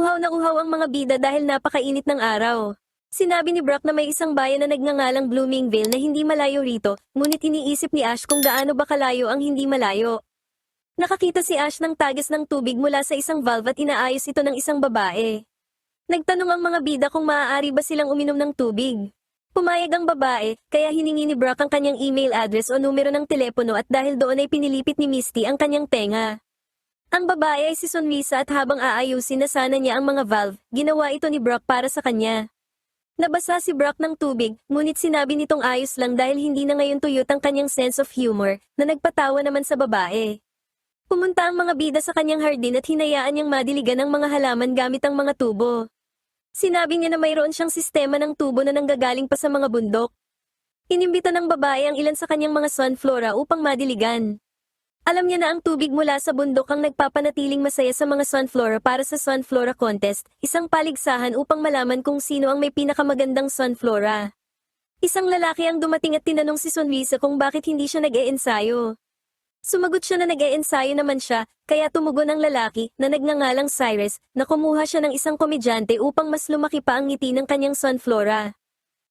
Uhaw na uhaw ang mga bida dahil napakainit ng araw. Sinabi ni Brock na may isang bayan na nagngangalang Bloomingville na hindi malayo rito, ngunit iniisip ni Ash kung gaano ba kalayo ang hindi malayo. Nakakita si Ash ng tagas ng tubig mula sa isang valve at inaayos ito ng isang babae. Nagtanong ang mga bida kung maaari ba silang uminom ng tubig. Pumayag ang babae, kaya hiningi ni Brock ang kanyang email address o numero ng telepono at dahil doon ay pinilipit ni Misty ang kanyang tenga. Ang babae ay si Sonrisa at habang aayusin na sana niya ang mga valve, ginawa ito ni Brock para sa kanya. Nabasa si Brock ng tubig, ngunit sinabi nitong ayos lang dahil hindi na ngayon tuyot ang kanyang sense of humor, na nagpatawa naman sa babae. Pumunta ang mga bida sa kanyang hardin at hinayaan niyang madiligan ang mga halaman gamit ang mga tubo. Sinabi niya na mayroon siyang sistema ng tubo na nanggagaling pa sa mga bundok. Inimbita ng babae ang ilan sa kanyang mga sunflora upang madiligan. Alam niya na ang tubig mula sa bundok ang nagpapanatiling masaya sa mga sunflora para sa Sunflora Contest, isang paligsahan upang malaman kung sino ang may pinakamagandang sunflora. Isang lalaki ang dumating at tinanong si Sonrisa kung bakit hindi siya nag-e-ensayo. Sumagot siya na nag-e-ensayo naman siya, kaya tumugon ang lalaki, na nagngangalang Cyrus, na kumuha siya ng isang komedyante upang mas lumaki pa ang ngiti ng kanyang sunflora.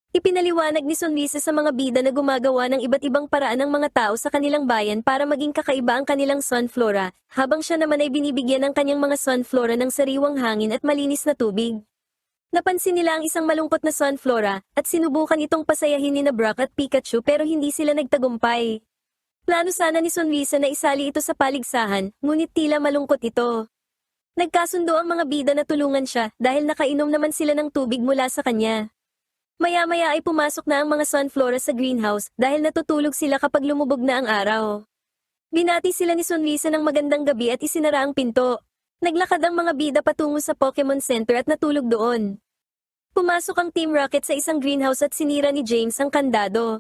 Ipinaliwanag ni Sonrisa sa mga bida na gumagawa ng iba't ibang paraan ng mga tao sa kanilang bayan para maging kakaiba ang kanilang sunflora, habang siya naman ay binibigyan ng kanyang mga sunflora ng sariwang hangin at malinis na tubig. Napansin nila ang isang malungkot na sunflora, at sinubukan itong pasayahin ni Brock at Pikachu pero hindi sila nagtagumpay. Plano sana ni Sonrisa na isali ito sa paligsahan, ngunit tila malungkot ito. Nagkasundo ang mga bida na tulungan siya dahil nakainom naman sila ng tubig mula sa kanya. Maya-maya ay pumasok na ang mga sunflora sa greenhouse dahil natutulog sila kapag lumubog na ang araw. Binati sila ni Sonrisa ng magandang gabi at isinara ang pinto. Naglakad ang mga bida patungo sa Pokemon Center at natulog doon. Pumasok ang Team Rocket sa isang greenhouse at sinira ni James ang kandado.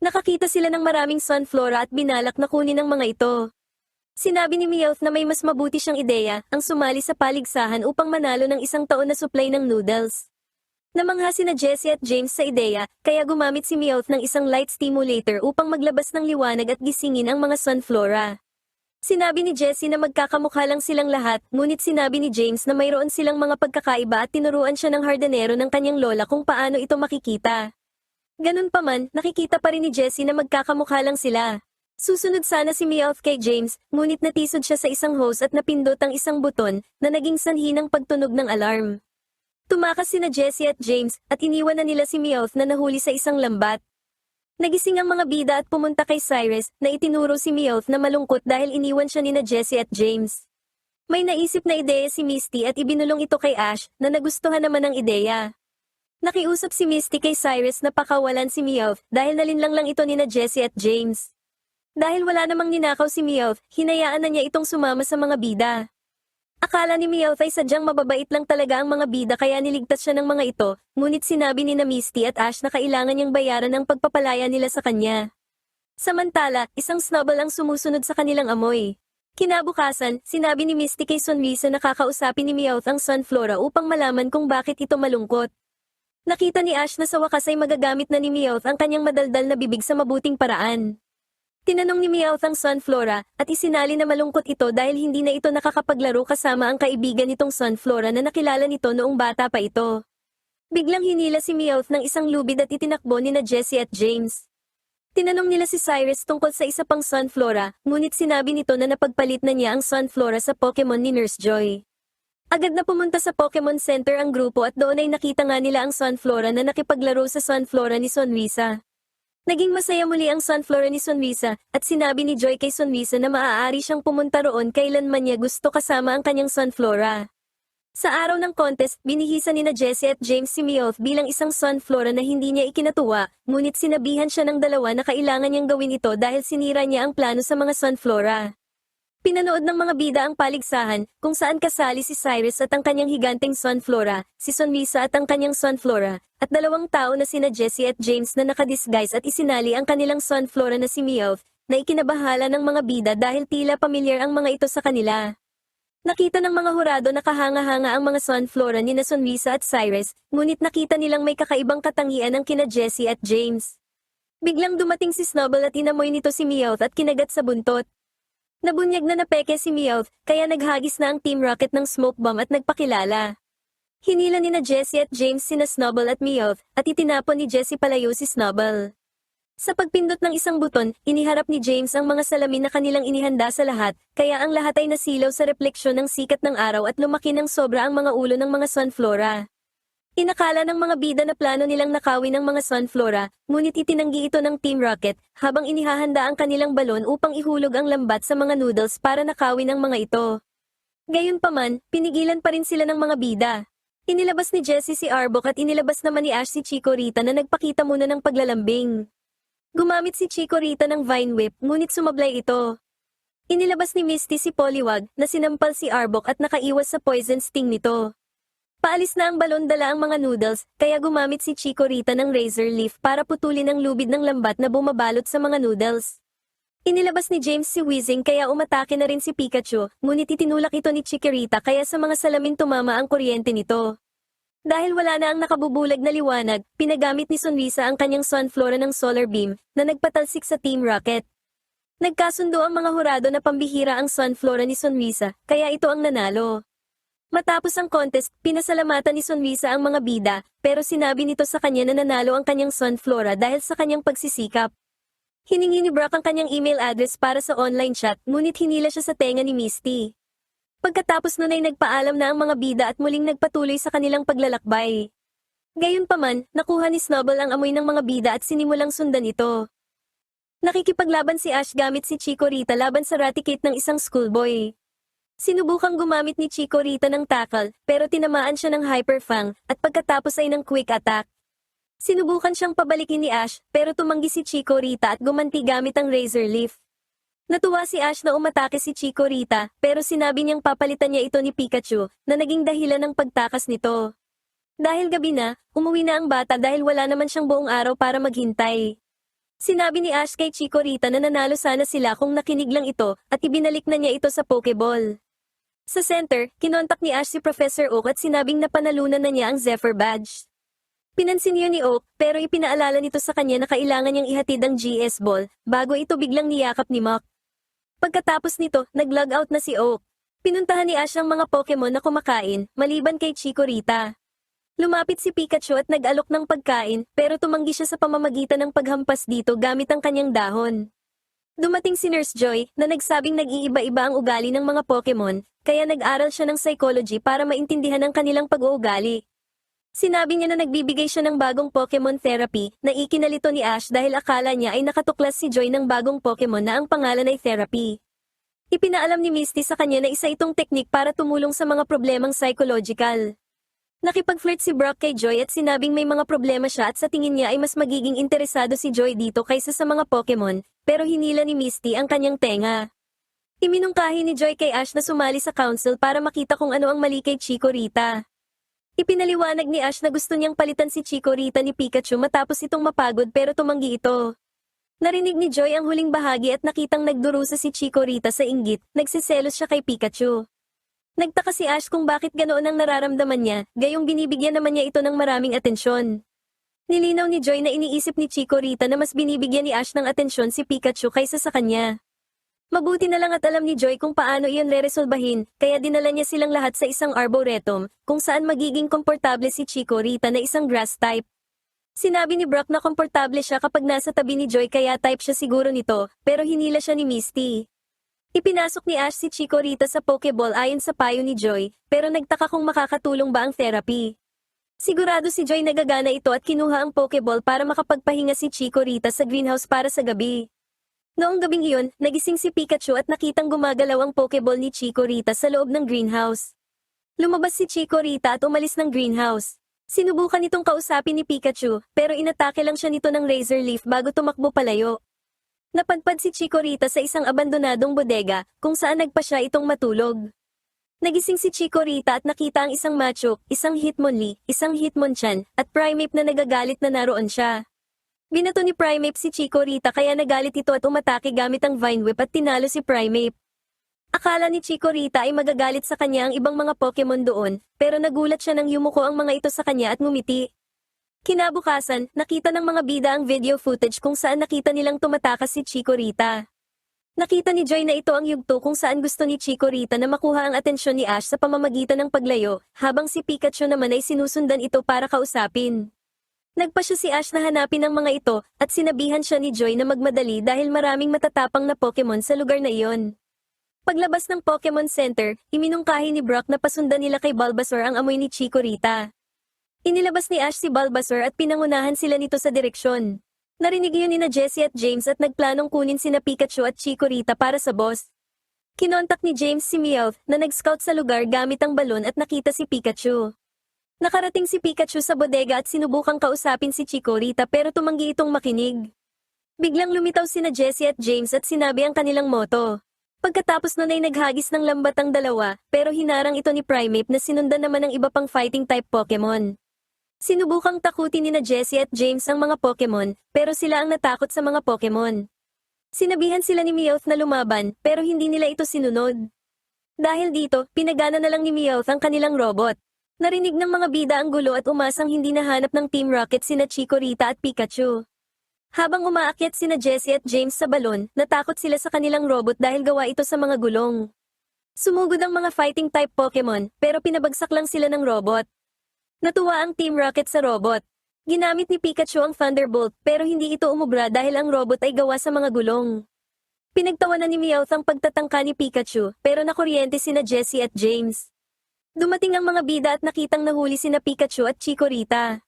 Nakakita sila ng maraming sunflora at binalak na kunin ang mga ito. Sinabi ni Meowth na may mas mabuti siyang ideya, ang sumali sa paligsahan upang manalo ng isang taon na supply ng noodles. Namangha sina Jessie at James sa ideya, kaya gumamit si Meowth ng isang light stimulator upang maglabas ng liwanag at gisingin ang mga sunflora. Sinabi ni Jessie na magkakamukha lang silang lahat, ngunit sinabi ni James na mayroon silang mga pagkakaiba at tinuruan siya ng hardinero ng kanyang lola kung paano ito makikita. Ganun pa man, nakikita pa rin ni Jessie na magkakamukha lang sila. Susunod sana si Meowth kay James, ngunit natisod siya sa isang hose at napindot ang isang buton na naging sanhi ng pagtunog ng alarm. Tumakas sina Jessie at James, at iniwan na nila si Meowth na nahuli sa isang lambat. Nagising ang mga bida at pumunta kay Cyrus, na itinuro si Meowth na malungkot dahil iniwan siya nina Jessie at James. May naisip na ideya si Misty at ibinulong ito kay Ash, na nagustuhan naman ang ideya. Nakiusap si Misty kay Cyrus na pakawalan si Meowth dahil nalinlang lang ito nina Jessie at James. Dahil wala namang ninakaw si Meowth, hinayaan na niya itong sumama sa mga bida. Akala ni Meowth ay sadyang mababait lang talaga ang mga bida kaya niligtas siya ng mga ito, ngunit sinabi ni na Misty at Ash na kailangan niyang bayaran ang pagpapalaya nila sa kanya. Samantala, isang snubble ang sumusunod sa kanilang amoy. Kinabukasan, sinabi ni Misty kay Sonrisa na kakausapin ni Meowth ang sunflora upang malaman kung bakit ito malungkot. Nakita ni Ash na sa wakas ay magagamit na ni Meowth ang kanyang madaldal na bibig sa mabuting paraan. Tinanong ni Meowth ang sunflora, at isinali na malungkot ito dahil hindi na ito nakakapaglaro kasama ang kaibigan nitong sunflora na nakilala nito noong bata pa ito. Biglang hinila si Meowth ng isang lubid at itinakbo nina Jessie at James. Tinanong nila si Cyrus tungkol sa isa pang sunflora, ngunit sinabi nito na napagpalit na niya ang sunflora sa Pokemon ni Nurse Joy. Agad na pumunta sa Pokemon Center ang grupo at doon ay nakita nga nila ang sunflora na nakipaglaro sa sunflora ni Sonrisa. Naging masaya muli ang sunflora ni Sonrisa, at sinabi ni Joy kay Sonrisa na maaari siyang pumunta roon kailanman niya gusto kasama ang kanyang sunflora. Sa araw ng contest, binihisa nina Jessie at James si Meowth bilang isang sunflora na hindi niya ikinatuwa, ngunit sinabihan siya ng dalawa na kailangan niyang gawin ito dahil sinira niya ang plano sa mga sunflora. Pinanood ng mga bida ang paligsahan, kung saan kasali si Cyrus at ang kanyang higanteng sunflora, si Sonrisa at ang kanyang sunflora, at dalawang tao na sina Jessie at James na nakadisguise at isinali ang kanilang sunflora na si Meowth, na ikinabahala ng mga bida dahil tila pamilyar ang mga ito sa kanila. Nakita ng mga hurado na kahanga-hanga ang mga sunflora ni na Sonrisa at Cyrus, ngunit nakita nilang may kakaibang katangian ang kina Jessie at James. Biglang dumating si Snubble at inamoy nito si Meowth at kinagat sa buntot. Nabunyag na napeke si Meowth, kaya naghagis na ang Team Rocket ng smoke bomb at nagpakilala. Hinila ni na Jessie at James sina Snubble at Meowth, at itinapon ni Jessie palayo si Snubble. Sa pagpindot ng isang buton, iniharap ni James ang mga salamin na kanilang inihanda sa lahat, kaya ang lahat ay nasilaw sa refleksyon ng sikat ng araw at lumaki ng sobra ang mga ulo ng mga Sunflora. Inakala ng mga bida na plano nilang nakawin ang mga Sunflora, ngunit itinanggi ito ng Team Rocket, habang inihahanda ang kanilang balon upang ihulog ang lambat sa mga noodles para nakawin ang mga ito. Gayunpaman, pinigilan pa rin sila ng mga bida. Inilabas ni Jessie si Arbok at inilabas naman ni Ash si Chikorita na nagpakita muna ng paglalambing. Gumamit si Chikorita ng Vine Whip, ngunit sumablay ito. Inilabas ni Misty si Poliwag, na sinampal si Arbok at nakaiwas sa poison sting nito. Paalis na ang balon dala ang mga noodles, kaya gumamit si Chikorita ng Razor Leaf para putulin ang lubid ng lambat na bumabalot sa mga noodles. Inilabas ni James si Weezing kaya umatake na rin si Pikachu, ngunit itinulak ito ni Chikorita kaya sa mga salamin tumama ang kuryente nito. Dahil wala na ang nakabubulag na liwanag, pinagamit ni Sonrisa ang kanyang Sunflora ng Solar Beam, na nagpatalsik sa Team Rocket. Nagkasundo ang mga hurado na pambihira ang Sunflora ni Sonrisa, kaya ito ang nanalo. Matapos ang contest, pinasalamatan ni Sonrisa ang mga bida, pero sinabi nito sa kanya na nanalo ang kanyang Sunflora dahil sa kanyang pagsisikap. Hiningi ni Brock ang kanyang email address para sa online chat, ngunit hinila siya sa tenga ni Misty. Pagkatapos nun ay nagpaalam na ang mga bida at muling nagpatuloy sa kanilang paglalakbay. Gayunpaman, nakuha ni Snubble ang amoy ng mga bida at sinimulang sundan ito. Nakikipaglaban si Ash gamit si Chikorita laban sa Raticate ng isang schoolboy. Sinubukang gumamit ni Chikorita ng tackle, pero tinamaan siya ng Hyper Fang, at pagkatapos ay ng quick attack. Sinubukan siyang pabalikin ni Ash, pero tumanggi si Chikorita at gumanti gamit ang Razor Leaf. Natuwa si Ash na umatake si Chikorita, pero sinabi niyang papalitan niya ito ni Pikachu, na naging dahilan ng pagtakas nito. Dahil gabi na, umuwi na ang bata dahil wala naman siyang buong araw para maghintay. Sinabi ni Ash kay Chikorita na nanalo sana sila kung nakinig lang ito, at ibinalik na niya ito sa Pokeball. Sa center, kinontak ni Ash si Professor Oak at sinabing napanalunan na niya ang Zephyr Badge. Pinansin yun ni Oak, pero ipinaalala nito sa kanya na kailangan niyang ihatid ang GS Ball, bago ito biglang niyakap ni Mach. Pagkatapos nito, nag-log out na si Oak. Pinuntahan ni Ash ang mga Pokemon na kumakain, maliban kay Chikorita. Lumapit si Pikachu at nag-alok ng pagkain, pero tumanggi siya sa pamamagitan ng paghampas dito gamit ang kanyang dahon. Dumating si Nurse Joy, na nagsabing nag-iiba-iba ang ugali ng mga Pokemon, kaya nag-aral siya ng psychology para maintindihan ang kanilang pag-uugali. Sinabi niya na nagbibigay siya ng bagong Pokemon therapy, na ikinalito ni Ash dahil akala niya ay nakatuklas si Joy ng bagong Pokemon na ang pangalan ay therapy. Ipinaalam ni Misty sa kanya na isa itong teknik para tumulong sa mga problemang psychological. Nakipag-flirt si Brock kay Joy at sinabing may mga problema siya at sa tingin niya ay mas magiging interesado si Joy dito kaysa sa mga Pokemon, pero hinila ni Misty ang kanyang tenga. Iminungkahi ni Joy kay Ash na sumali sa council para makita kung ano ang mali kay Chikorita. Ipinaliwanag ni Ash na gusto niyang palitan si Chikorita ni Pikachu matapos itong mapagod pero tumanggi ito. Narinig ni Joy ang huling bahagi at nakitang nagdurusa si Chikorita sa inggit, nagsiselos siya kay Pikachu. Nagtaka si Ash kung bakit ganoon ang nararamdaman niya, gayong binibigyan naman niya ito ng maraming atensyon. Nilinaw ni Joy na iniisip ni Chikorita na mas binibigyan ni Ash ng atensyon si Pikachu kaysa sa kanya. Mabuti na lang at alam ni Joy kung paano iyon reresolbahin, kaya dinala niya silang lahat sa isang arboretum, kung saan magiging komportable si Chikorita na isang grass type. Sinabi ni Brock na komportable siya kapag nasa tabi ni Joy kaya type siya siguro nito, pero hinila siya ni Misty. Ipinasok ni Ash si Chikorita sa Pokeball ayon sa payo ni Joy, pero nagtaka kung makakatulong ba ang therapy. Sigurado si Joy nagagana ito at kinuha ang Pokeball para makapagpahinga si Chikorita sa greenhouse para sa gabi. Noong gabing iyon, nagising si Pikachu at nakitang gumagalaw ang Pokeball ni Chikorita sa loob ng greenhouse. Lumabas si Chikorita at umalis ng greenhouse. Sinubukan itong kausapin ni Pikachu, pero inatake lang siya nito ng Razor Leaf bago tumakbo palayo. Napadpad si Chikorita sa isang abandonadong bodega, kung saan nagpa siya itong matulog. Nagising si Chikorita at nakita ang isang Machoke, isang Hitmonlee, isang Hitmonchan, at Primeape na nagagalit na naroon siya. Binato ni Primeape si Chikorita kaya nagalit ito at umatake gamit ang Vine Whip at tinalo si Primeape. Akala ni Chikorita ay magagalit sa kanya ang ibang mga Pokemon doon, pero nagulat siya nang yumuko ang mga ito sa kanya at ngumiti. Kinabukasan, nakita ng mga bida ang video footage kung saan nakita nilang tumatakas si Chikorita. Nakita ni Joy na ito ang yugto kung saan gusto ni Chikorita na makuha ang atensyon ni Ash sa pamamagitan ng paglayo, habang si Pikachu naman ay sinusundan ito para kausapin. Nagpa siya si Ash na hanapin ang mga ito, at sinabihan siya ni Joy na magmadali dahil maraming matatapang na Pokemon sa lugar na iyon. Paglabas ng Pokemon Center, iminungkahi ni Brock na pasundan nila kay Bulbasaur ang amoy ni Chikorita. Inilabas ni Ash si Bulbasaur at pinangunahan sila nito sa direksyon. Narinig yun ni na Jessie at James at nagplanong kunin sina Pikachu at Chikorita para sa boss. Kinontak ni James si Meowth na nag-scout sa lugar gamit ang balon at nakita si Pikachu. Nakarating si Pikachu sa bodega at sinubukang kausapin si Chikorita pero tumanggi itong makinig. Biglang lumitaw sina Jessie at James at sinabi ang kanilang motto. Pagkatapos nun ay naghagis ng lambat ang dalawa, pero hinarang ito ni Primeape na sinundan naman ng iba pang fighting type Pokemon. Sinubukang takutin ni na Jessie at James ang mga Pokemon, pero sila ang natakot sa mga Pokemon. Sinabihan sila ni Meowth na lumaban, pero hindi nila ito sinunod. Dahil dito, pinagana na lang ni Meowth ang kanilang robot. Narinig ng mga bida ang gulo at umasang hindi nahanap ng Team Rocket sina Chikorita at Pikachu. Habang umaakyat sina Jessie at James sa balon, natakot sila sa kanilang robot dahil gawa ito sa mga gulong. Sumugod ang mga fighting type Pokemon, pero pinabagsak lang sila ng robot. Natuwa ang Team Rocket sa robot. Ginamit ni Pikachu ang Thunderbolt pero hindi ito umubra dahil ang robot ay gawa sa mga gulong. Pinagtawanan ni Meowth ang pagtatangka ni Pikachu pero nakuryente sina Jessie at James. Dumating ang mga bida at nakitang nahuli sina Pikachu at Chikorita.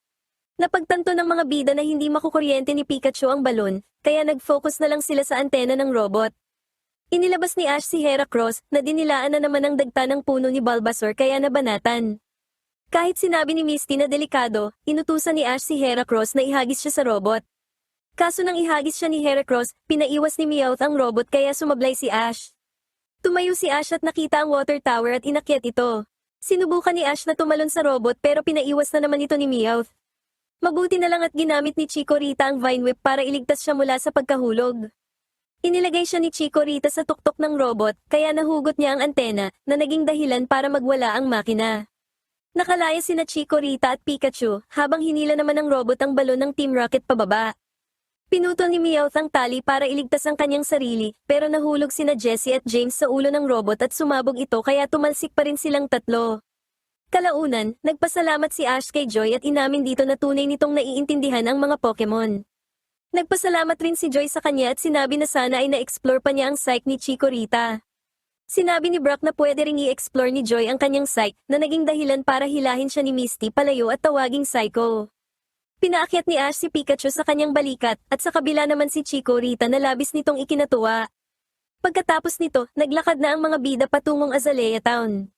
Napagtanto ng mga bida na hindi makukuryente ni Pikachu ang balon, kaya nag-focus na lang sila sa antena ng robot. Inilabas ni Ash si Heracross na dinilaan na naman ang dagta ng puno ni Bulbasaur kaya nabanatan. Kahit sinabi ni Misty na delikado, inutusan ni Ash si Heracross na ihagis siya sa robot. Kaso nang ihagis siya ni Heracross, pinaiwas ni Meowth ang robot kaya sumablay si Ash. Tumayo si Ash at nakita ang water tower at inakyat ito. Sinubukan ni Ash na tumalon sa robot pero pinaiwas na naman ito ni Meowth. Mabuti na lang at ginamit ni Chikorita ang Vine Whip para iligtas siya mula sa pagkahulog. Inilagay siya ni Chikorita sa tuktok ng robot kaya nahugot niya ang antena na naging dahilan para magwala ang makina. Nakalaya sina Chikorita at Pikachu habang hinila naman ng robot ang balon ng Team Rocket pababa. Pinutol ni Meowth ang tali para iligtas ang kanyang sarili pero nahulog sina Jessie at James sa ulo ng robot at sumabog ito kaya tumalsik pa rin silang tatlo. Kalaunan, nagpasalamat si Ash kay Joy at inamin dito na tunay nitong naiintindihan ang mga Pokemon. Nagpasalamat rin si Joy sa kanya at sinabi na sana ay na-explore pa niya ang psyche ni Chikorita. Sinabi ni Brock na pwede ring i-explore ni Joy ang kanyang psyche na naging dahilan para hilahin siya ni Misty palayo at tawaging Psycho. Pinaakyat ni Ash si Pikachu sa kanyang balikat at sa kabila naman si Chikorita na labis nitong ikinatuwa. Pagkatapos nito, naglakad na ang mga bida patungong Azalea Town.